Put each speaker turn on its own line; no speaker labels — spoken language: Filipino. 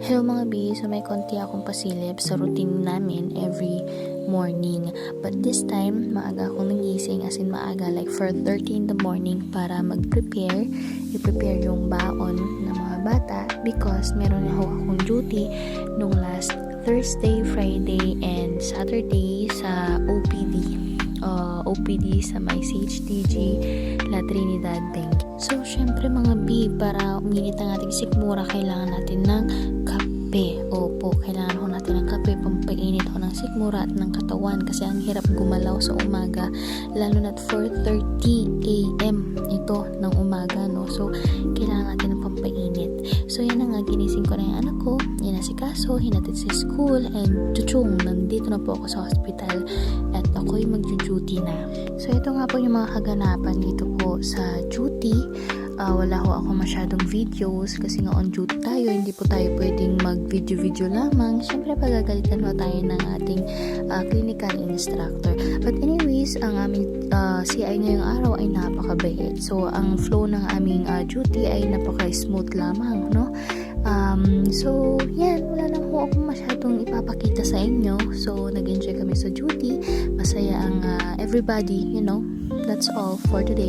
Hello mga B, so may konti akong pasilip sa routine namin every morning. But this time, maaga akong nagising, as in maaga, like 4:30 in the morning para mag-prepare, i-prepare yung baon ng mga bata because meron akong duty nung last Thursday, Friday, and Saturday sa OPD sa may CHTG La Trinidad Bank. So, syempre mga B, para uminit ang ating sikmura, kailangan natin ng kape. Opo, kailangan ho natin ng kape, pampainit ho ng sikmura at ng katawan kasi ang hirap gumalaw sa umaga, lalo na't 4:30 AM ito ng umaga, no? So, kailangan natin ng pampainit. So, yan na nga, ginising ko na yung anak ko, inasikaso, hinatid sa school, and tutsung, nandito na po ako sa hospital at ako'y mag-duty na. So, ito nga po yung mga kaganapan dito po sa duty. Wala ho ako masyadong videos kasi nga on duty tayo, hindi po tayo pwedeng mag-video lamang. Siyempre, pagagalitan ho tayo ng ating clinical instructor. But anyways, ang aming CI ngayong araw ay napakabait. So, ang flow ng aming duty ay napaka-smooth lamang, no? So, yan, wala lang ho akong masyadong ipapakita sa inyo. So, nag-enjoy kami sa duty. Masaya ang everybody, you know. That's all for today.